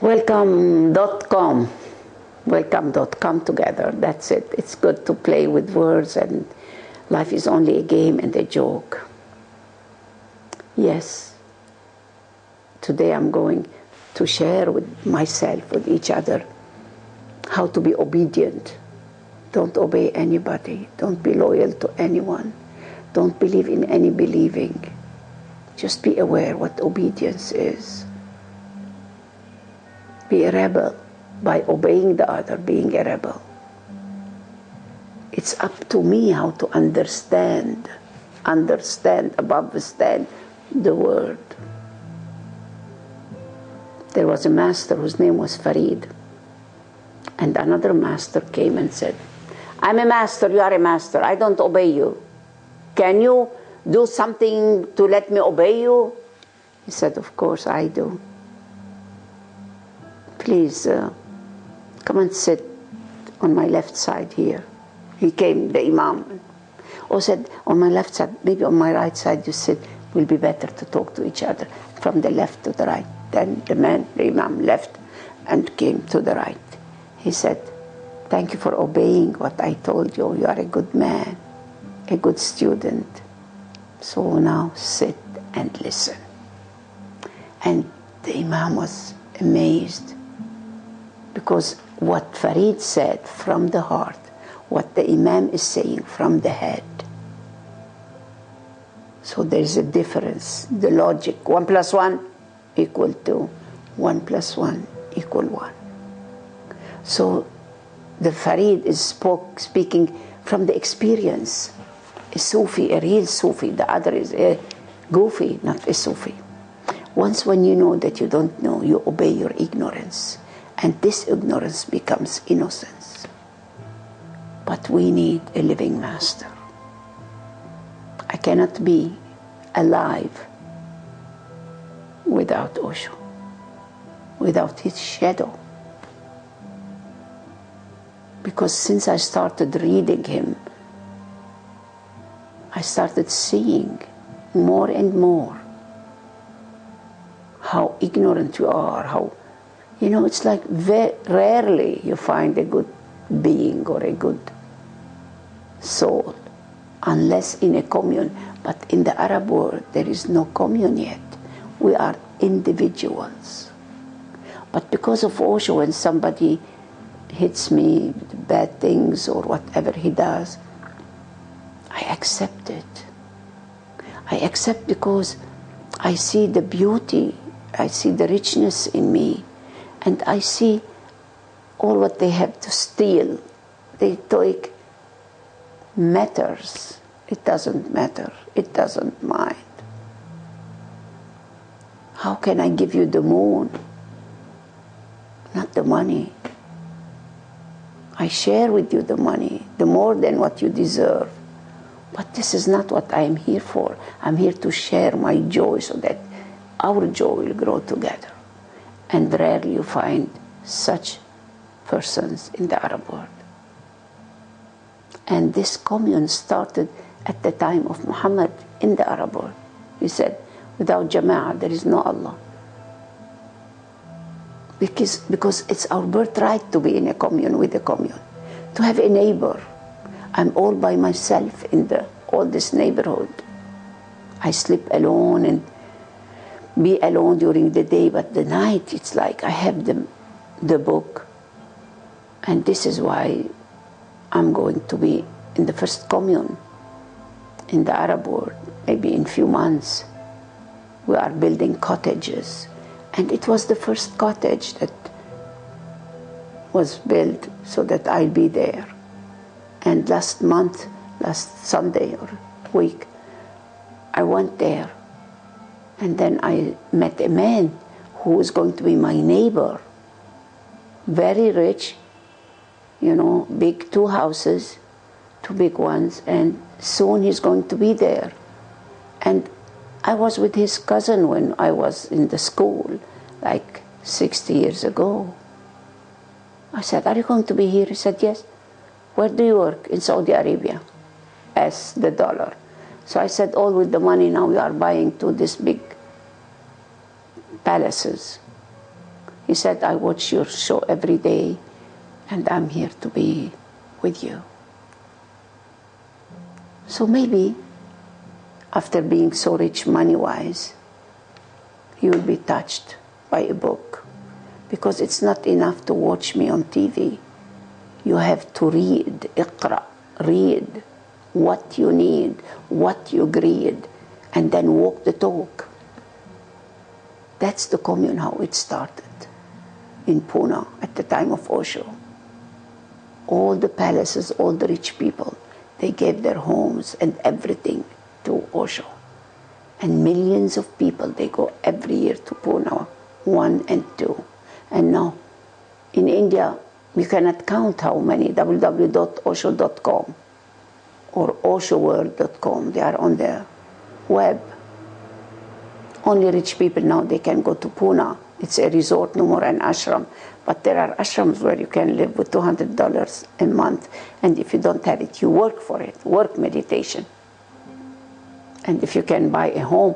Welcome.com. Welcome.com together. That's it. It's good to play with words, and life is only a game and a joke. Yes. Today I'm going to share with myself, with each other, how to be obedient. Don't obey anybody. Don't be loyal to anyone. Don't believe in any believing. Just be aware what obedience is. Be a rebel by obeying the other, being a rebel. It's up to me how to understand the word. There was a master whose name was Farid. And another master came and said, I'm a master, you are a master, I don't obey you. Can you do something to let me obey you? He said, of course I do. Please come and sit on my left side here. He came, the Imam, said, on my left side, maybe on my right side you sit, will be better to talk to each other from the left to the right. Then the Imam left and came to the right. He said, thank you for obeying what I told you. You are a good man, a good student. So now sit and listen. And the Imam was amazed, because what Farid said from the heart, what the Imam is saying from the head. So there is a difference. The logic, 1 + 1 = 2, 1 + 1 = 1. So the Farid is speaking from the experience. A Sufi, a real Sufi. The other is a goofy, not a Sufi. Once when you know that you don't know, you obey your ignorance. And this ignorance becomes innocence. But we need a living master. I cannot be alive without Osho, without his shadow. Because since I started reading him, I started seeing more and more how ignorant you are, how, it's like very rarely you find a good being or a good soul, unless in a commune. But in the Arab world, there is no commune yet. We are individuals. But because of Osho, when somebody hits me with bad things or whatever he does, I accept it. I accept because I see the beauty, I see the richness in me, and I see all what they have to steal. They take matters. It doesn't matter. It doesn't mind. How can I give you the moon? Not the money. I share with you the money, the more than what you deserve. But this is not what I am here for. I'm here to share my joy so that our joy will grow together. And rarely you find such persons in the Arab world. And this commune started at the time of Muhammad in the Arab world. He said, without Jama'ah, there is no Allah. Because it's our birthright to be in a commune with a commune, to have a neighbor. I'm all by myself in all this neighborhood. I sleep alone and be alone during the day, but the night it's like I have the book. And this is why I'm going to be in the first commune in the Arab world, maybe in few months. We are building cottages. And it was the first cottage that was built so that I'll be there. And last Sunday or week, I went there. And then I met a man who was going to be my neighbor. Very rich, big 2 houses, 2 big ones, and soon he's going to be there. And I was with his cousin when I was in the school, like 60 years ago. I said, are you going to be here? He said, yes. Where do you work? In Saudi Arabia, as the dollar. So I said, all with the money now we are buying 2 this big palaces. He said, I watch your show every day, and I'm here to be with you. So maybe, after being so rich money-wise, you will be touched by a book. Because it's not enough to watch me on TV. You have to read, اقرأ, read what you need, what you read, and then walk the talk. That's the commune, how it started in Pune at the time of Osho. All the palaces, all the rich people, they gave their homes and everything to Osho. And millions of people, they go every year to Pune, 1 and 2. And now, in India, you cannot count how many, www.osho.com or oshoworld.com, they are on the web. Only rich people now, they can go to Pune. It's a resort, no more an ashram. But there are ashrams where you can live with $200 a month. And if you don't have it, you work for it, work meditation. And if you can buy a home,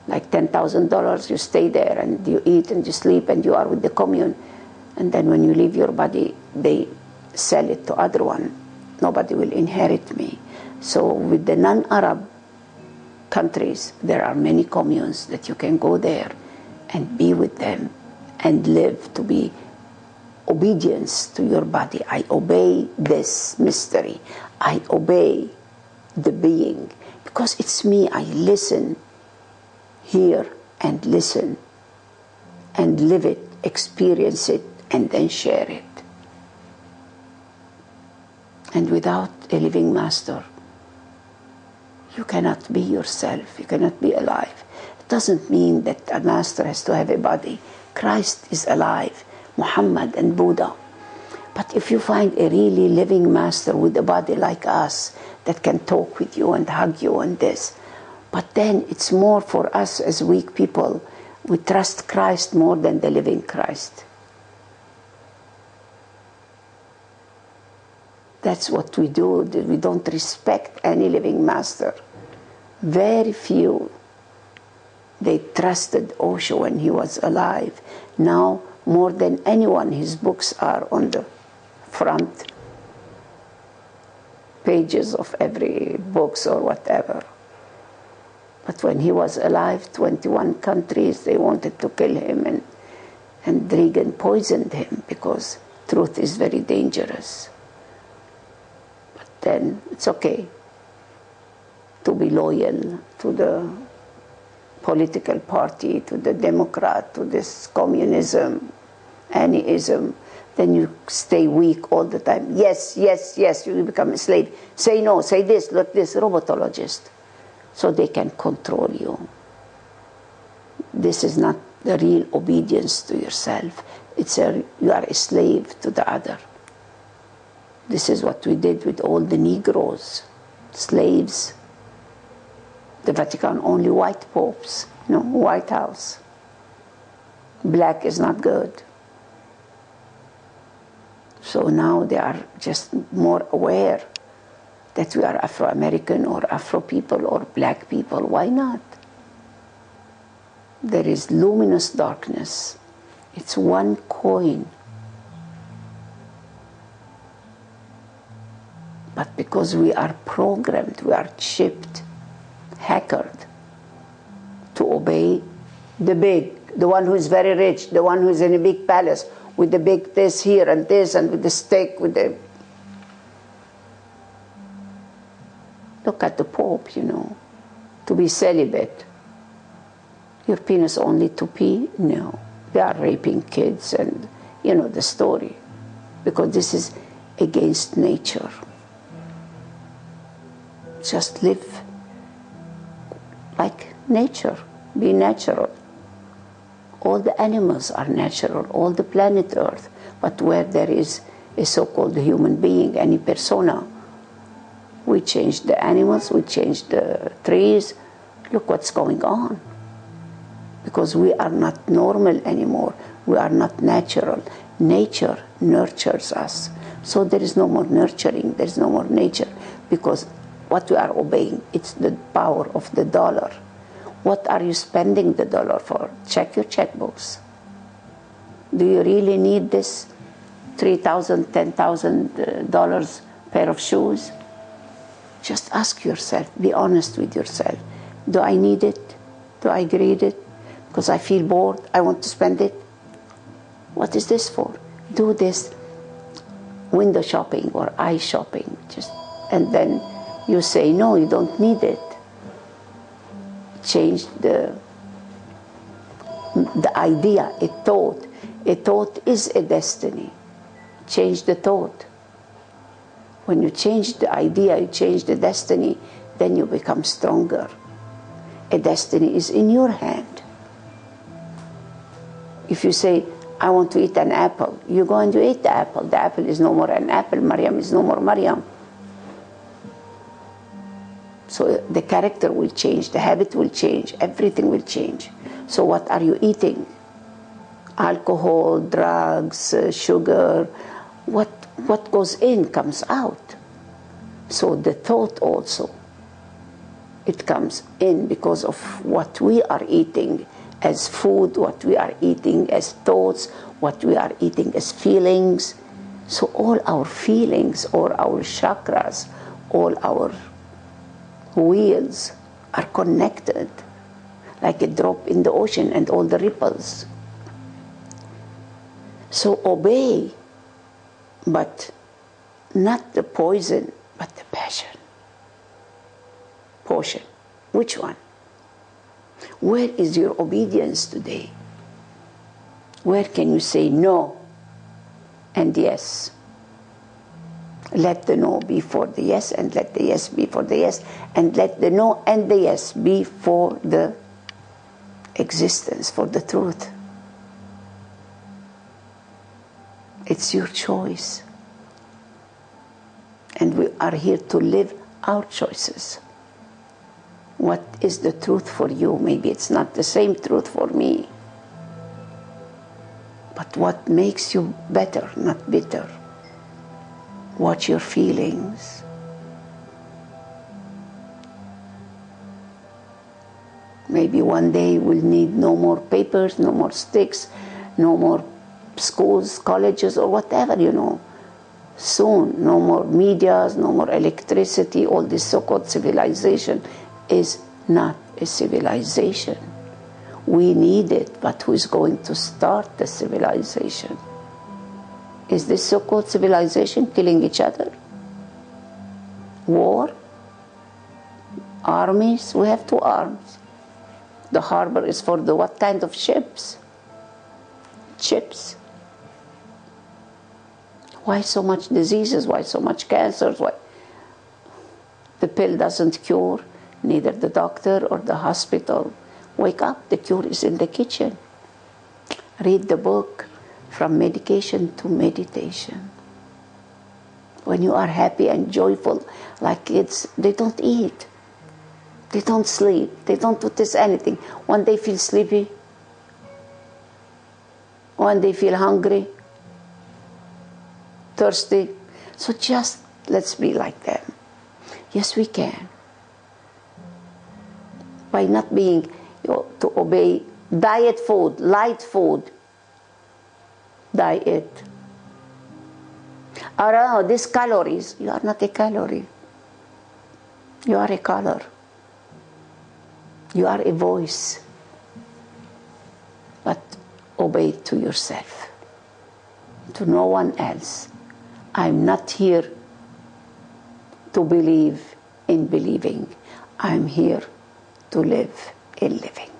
like $10,000, you stay there and you eat and you sleep and you are with the commune. And then when you leave your body, they sell it to other one. Nobody will inherit me. So with the non-Arab countries, there are many communes that you can go there and be with them and live to be obedience to your body. I obey this mystery. I obey the being. Because it's me, I listen, hear and listen and live it, experience it, and then share it. And without a living master, you cannot be yourself, you cannot be alive. It doesn't mean that a master has to have a body. Christ is alive, Muhammad and Buddha. But if you find a really living master with a body like us that can talk with you and hug you and this, but then it's more for us as weak people. We trust Christ more than the living Christ. That's what we do. We don't respect any living master. Very few. They trusted Osho when he was alive. Now, more than anyone, his books are on the front pages of every books or whatever. But when he was alive, 21 countries, they wanted to kill him, and Reagan poisoned him because truth is very dangerous. But then it's okay to be loyal to the political party, to the Democrat, to this communism, any ism. Then you stay weak all the time. Yes, yes, yes, you become a slave. Say no, say this, look this, robotologist. So they can control you. This is not the real obedience to yourself. You are a slave to the other. This is what we did with all the Negroes, slaves. The Vatican, only white popes, no, White House. Black is not good. So now they are just more aware that we are Afro-American or Afro people or black people. Why not? There is luminous darkness. It's one coin. But because we are programmed, we are chipped, hackered to obey the big, the one who is very rich, the one who is in a big palace, with the big this here and this, and with the steak, with the... Look at the Pope, you know, to be celibate. Your penis only to pee? No. They are raping kids and, you know, the story. Because this is against nature. Just live like nature. Be natural. All the animals are natural, all the planet Earth. But where there is a so-called human being, any persona, we change the animals, we change the trees. Look what's going on. Because we are not normal anymore. We are not natural. Nature nurtures us. So there is no more nurturing, there is no more nature. Because what we are obeying, it's the power of the dollar. What are you spending the dollar for? Check your checkbooks. Do you really need this $3,000, $10,000 pair of shoes? Just ask yourself, be honest with yourself. Do I need it? Do I need it? Because I feel bored, I want to spend it. What is this for? Do this window shopping or eye shopping. And then you say, no, you don't need it. Change the idea, a thought. A thought is a destiny. Change the thought. When you change the idea, you change the destiny, then you become stronger. A destiny is in your hand. If you say, I want to eat an apple, you go and you eat the apple. The apple is no more an apple. Maryam is no more Maryam. So the character will change, the habit will change, everything will change. So what are you eating? Alcohol, drugs, sugar. What goes in comes out. So the thought also, it comes in because of what we are eating as food, what we are eating as thoughts, what we are eating as feelings. So all our feelings, all our chakras, all our wheels are connected like a drop in the ocean and all the ripples. So obey, but not the poison, but the passion. Portion. Which one? Where is your obedience today? Where can you say no and yes? Let the no be for the yes, and let the yes be for the yes, and let the no and the yes be for the existence, for the truth. It's your choice. And we are here to live our choices. What is the truth for you? Maybe it's not the same truth for me. But what makes you better, not bitter? Watch your feelings. Maybe one day we'll need no more papers, no more sticks, no more schools, colleges, or whatever, Soon, no more medias, no more electricity. All this so-called civilization is not a civilization. We need it, but who is going to start the civilization? Is this so-called civilization killing each other? War? Armies? We have 2 arms. The harbor is for the what kind of ships? Chips. Why so much diseases? Why so much cancers? Why? The pill doesn't cure, neither the doctor or the hospital. Wake up, the cure is in the kitchen. Read the book, From Medication to Meditation. When you are happy and joyful, like kids, they don't eat. They don't sleep. They don't do this anything. One day feel sleepy. One day feel hungry. Thirsty. So just let's be like them. Yes, we can. By not being, to obey diet food, light food. Diet. Oh, these calories. You are not a calorie. You are a color. You are a voice. But obey to yourself. To no one else. I'm not here to believe in believing. I'm here to live in living.